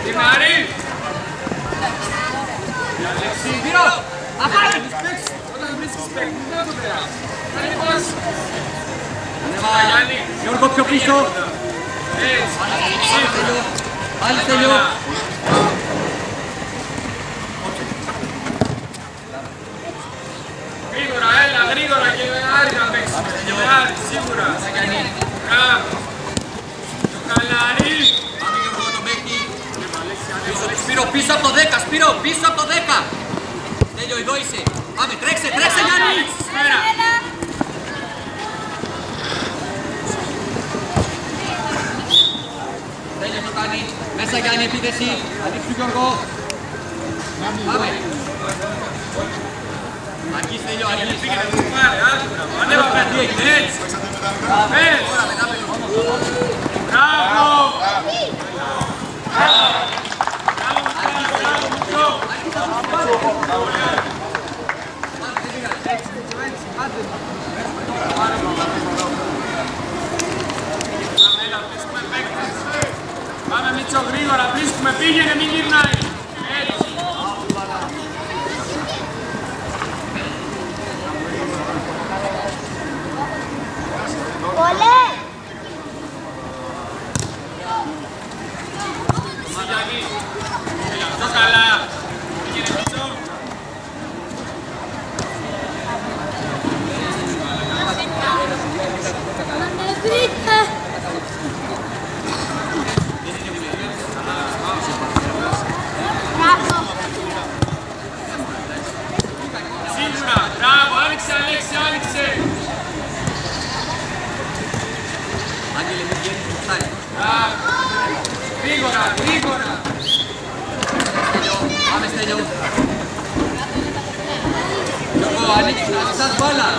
Γυμνάρη. Αλέξη. Πύρο. Αφάρε. Όταν βρίσκεις παίκτη, δεν το περάσει. Γιώργο πιο πίσω. Πάλι τελειώ. Γρήγορα, έλα, γρήγορα και με Άρη να παίξουμε. Και με Άρη, σίγουρα. Μπράβο. Το καλάρι. Πάμε Γιώργο με τον παίκτη. Σπύρο πίσω από το 10, Σπύρο πίσω από το 10. Τέλειο, εδώ είσαι. Πάμε, τρέξε, τρέξε Γιάννη. Τέλειο το κάνει. Μέσα Γιάννη επίθεση. Ανοίξου Γιώργο. Πάμε. Αργείς Τέλειο, αργείς. Πήγαινε, μου πάρε, άκουρα. Ανέβα πέντε, έτσι. Πες. Μπράβο. Πάμε Μίτσο γρήγορα, βρίσκουμε, πήγαινε, μην γυρνάει. Έτσι. Πολέ! Σιγιάννη, πιο καλά. Πήγαινε Μίτσο. Σίγουρα, μπράβο, άνοιξε Αλέξη, άνοιξε. Άγγελε, μην βγαίνεις στο ψάρι. Μπράβο, γρήγορα, γρήγορα. Πάμε Στέλιο. Γιώργο, ανοίξεις σας μπάλα.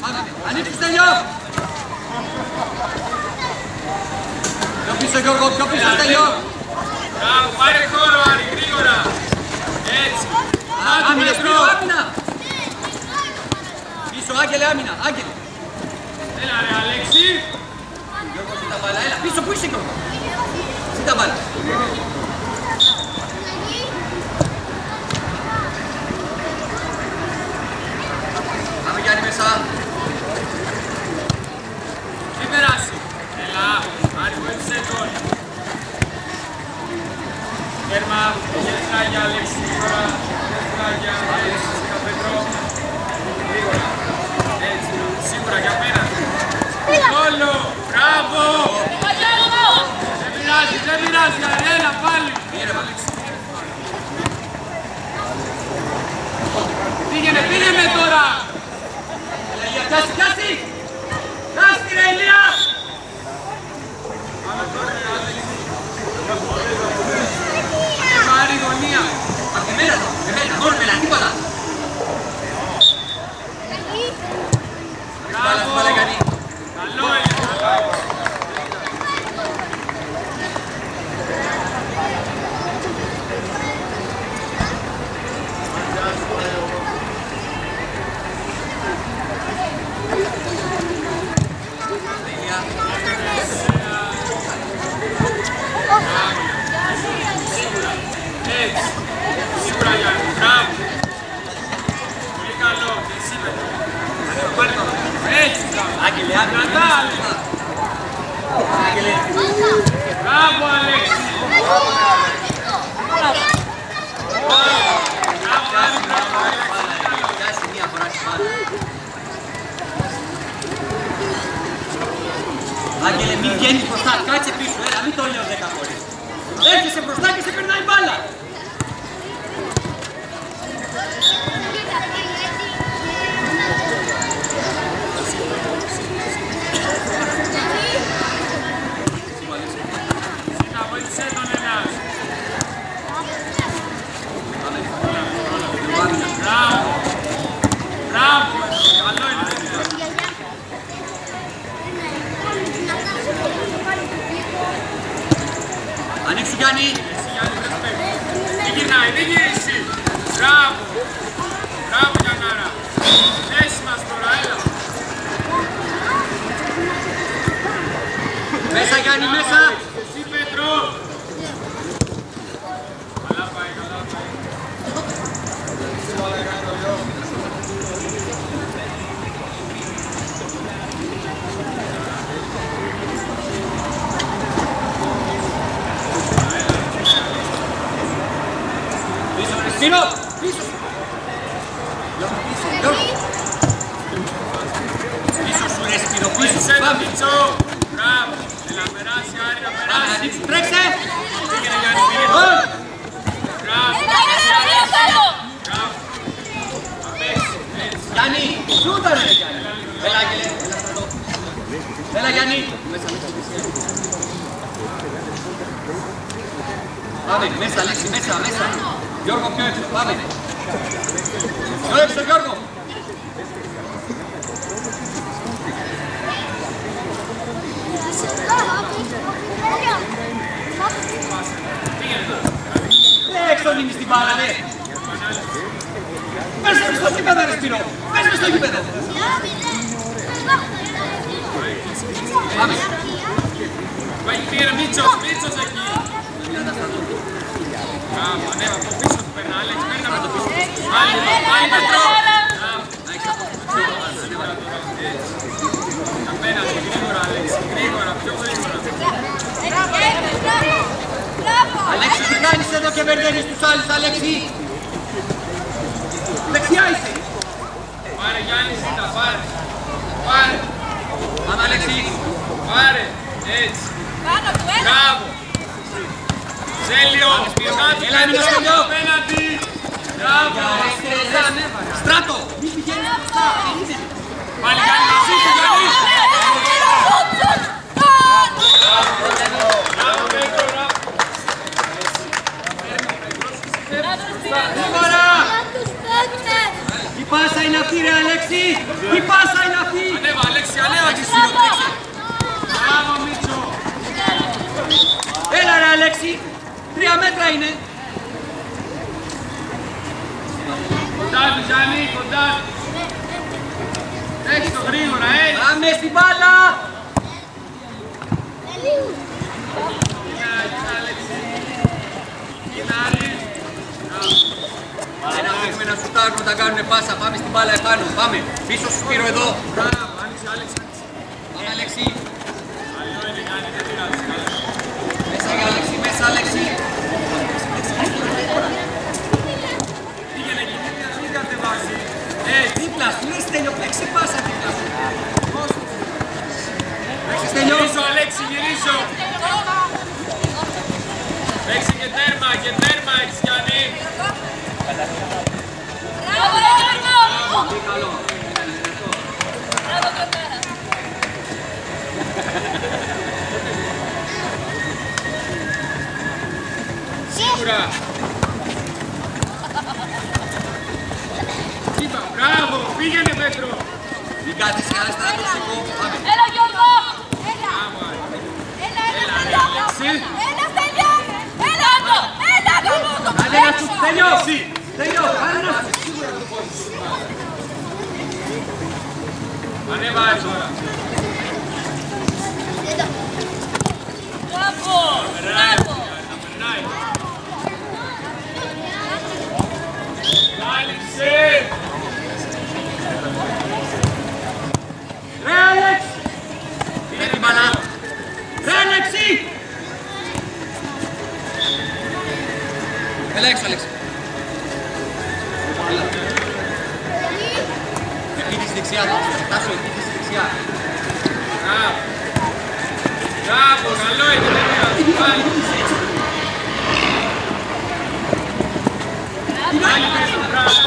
Πάμε, ανοίξεις Στέλιο. Πιο πίσω Γιώργο, πιο πίσω Στέλιο. Μπράβο, πάρε χώρο Άρη, γρήγορα. Έτσι. Άμυνα, Σπύρο, άμυνα. Πίσω, Άγγελε, άμυνα, Άγγελε. Έλα ρε Αλέξη. Γιώργο, ζήτα μπάλα, έλα, πίσω, πού είσαι Γιώργο. Ζήτα μπάλα. Πάμε Γιάννη μέσα. Μην περάσει. Έλα, Άρη βοήθησε τον. Τέρμα, γερτράγια Αλέξη, γρήγορα. Γερτράγια, Αλέξη, Καπετρό. Γρήγορα. Έτσι, σίγουρα για μένα. Όλο, μπράβο. Δεν πειράζει, δεν πειράζει, έλα πάλι. Πήγαινε, πήγαινε τώρα. Κάση, κάση. Κάση ρε Ηλία. Πάρει γωνία. Εμένα, μόνο με τίποτα. Μπράβο. Καλό είναι. Έτσι. Σίγουρα Γιάννη. Μπράβο. Πολύ καλό. Και εσύ Πέτρο. Πάρε το. Έτσι. Άγγελε, Κρατά. Άγγελε. Μπράβο Αλέξη. Μπράβο Άρη. Μπράβο. Πιάσει μία φορά τη μπάλα. Άγγελε, μην βγαίνεις μπροστά, κάτσε πίσω, έλα, μην το λέω 10 φορές. Έρχεσαι μπροστά και σε περνάει μπάλα. Σίνα, βοήθησε τον ένας. Μπράβο. Μπράβο. Καλό είναι. Ανοίξου Γιάννη. Εσύ Γιάννη δεν παίρνει. Δεν γυρνάει, δεν γυρίσει. Μπράβο. Μπράβο Γιαννάρα. Θέση μας τώρα, έλα. Μέσα Γιάννη, μέσα. Εσύ Πέτρο. Καλά πάει, καλά πάει. Σπύρο, πίσω! Πίσω σου ρε Σπύρο, πίσω σου, πάμε! Μπράβο! Έλα, περάσει, Άρη, να περάσει! Τρέξε! Πήγαινε Γιάννη, πήγαινε! Μπράβο! Μπράβο! Απέξε, έτσι! Γιάννη, σούτα ρε Γιάννη! Έλα Άγγελε, έλα στρατό! Έλα Γιάννη! Πάμε, μέσα Αλέξη, μέσα, μέσα! Γιώργο πιο έξω, πάμε! Πιο έξω Γιώργο! Έξω δίνεις την μπάλα ρε! Πες με στο γήπεδο ρε Σπύρο! Πες με στο γήπεδο! Πάμε! Πήγαινε Μίτσος, Μίτσος εκεί! Μπράβο, ανέβα από πίσω του περνά, Άλεξ, παίρνα από το πίσω. Πάλι Πετρό! Απέναντι, γρήγορα Άλεξ, γρήγορα, πιο γρήγορα. Αλέξη, τι κάνεις εδώ και μπερδεύεις τους άλλους, Αλέξη! Δεξιά είσαι! Πάρε Γιάννη, ζήτα, πάρε. Πάρε. Πάμε Αλέξη! Πάρε, έτσι. Μπράβο. Σέλιο, έλα, μην το στέλνω. απέναντι. Μπράβο. Στράτο! Μη πηγαίνεις μπροστά! Πάλι Γιάννη, μαζί του Γιάννη. Μπράβο, Πέτρο, μπράβο. Γρήγορα! Τι πάσα είναι αυτή ρε Αλέξη! Τι πάσα είναι αυτή! Ανέβα, Αλέξη, ανέβα και εσύ. Μπράβο, Μίτσο. Έλα ρε Αλέξη! 3 μέτρα είναι! Κοντά του, Γιάννη, κοντά του. Έξω γρήγορα, Πάμε στην μπάλα! Δεν αφήνουμε να σουτάρουν όταν κάνουνε πάσα. Πάμε στην μπάλα επάνω. Πάμε. Πίσω σου Σπύρο εδώ. Μπράβο, άνοιξε, Άλεξ. Πάμε Αλέξη. Άλλο είναι, Γιάννη, δεν πειράζει. Μέσα για Αλέξη. Μέσα Αλέξη. Πήγαινε εκεί, μην κατεβάζει. Δίπλα σου. Ρε Στέλιο, παίξε πάσα δίπλα σου. Παίξε Στέλιο. Γυρίζω, Αλέξη, γυρίζω. Παίξε και τέρμα, έχεις Γιάννη. Πολύ καλό. Σίγουρα. Είπα, μπράβο, πήγαινε Πέτρο. Μην κάτσεις καλά στρατό, σηκώ. Πάμε. Έλα Γιώργο! Μπράβο, Έλα Αλέξη. Κάνε ένα σου, Στέλιο. Στέλιο, κάνε ένα σου. Ανέβα τώρα. Μπράβο! Μπράβο! Να περνάει. Άνοιξε. Ρε Αλέξ! Πήρε την μπαλά. Ρε Αλέξη! Έλα έξω Αλέξη. Εκεί στη δεξιά, Τάσο, εκεί στη δεξιά. Μπράβο. Μπράβο, καλό είναι, δεν πειράζει. Πάλι. Πάλι πίσω, μπράβο.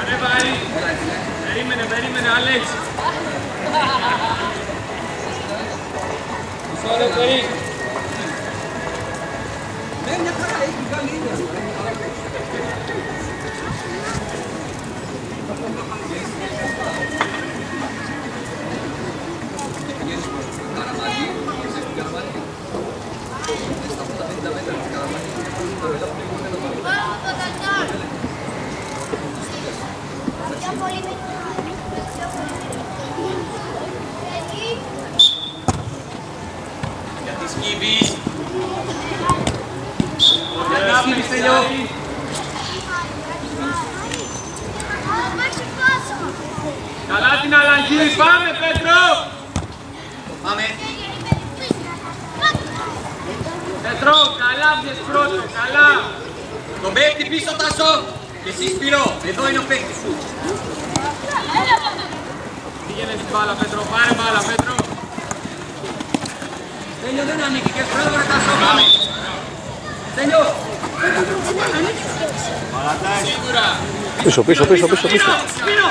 Ανέβα, Άρη. Περίμενε, Αλέξη. Μισό λεπτό, Ναι, μια χαρά, έχει κάνει ίδια. Πηγαίνεις προς το Καραμάνι, είσαι στην Καραμάνι. Στα 50 μέτρα της Καραμάνι. Γιατί Σκύβεις. Σκύβεις, Τέλειο. Καλά την αλλαγή, πάμε Πέτρο! Πάμε. Πέτρο, καλά βγες πρώτο, καλά! Τον παίκτη πίσω, Τάσο. Και εσύ Σπύρο, εδώ είναι ο παίκτης σου. Πήγαινε στην μπάλα Πέτρο, πάρε μπάλα Πέτρο! Τέλειο δεν ανήκηκες, μπράβο ρε Τάσο, πάμε. Τέλειο. Σίγουρα! Πίσω. Σπύρο.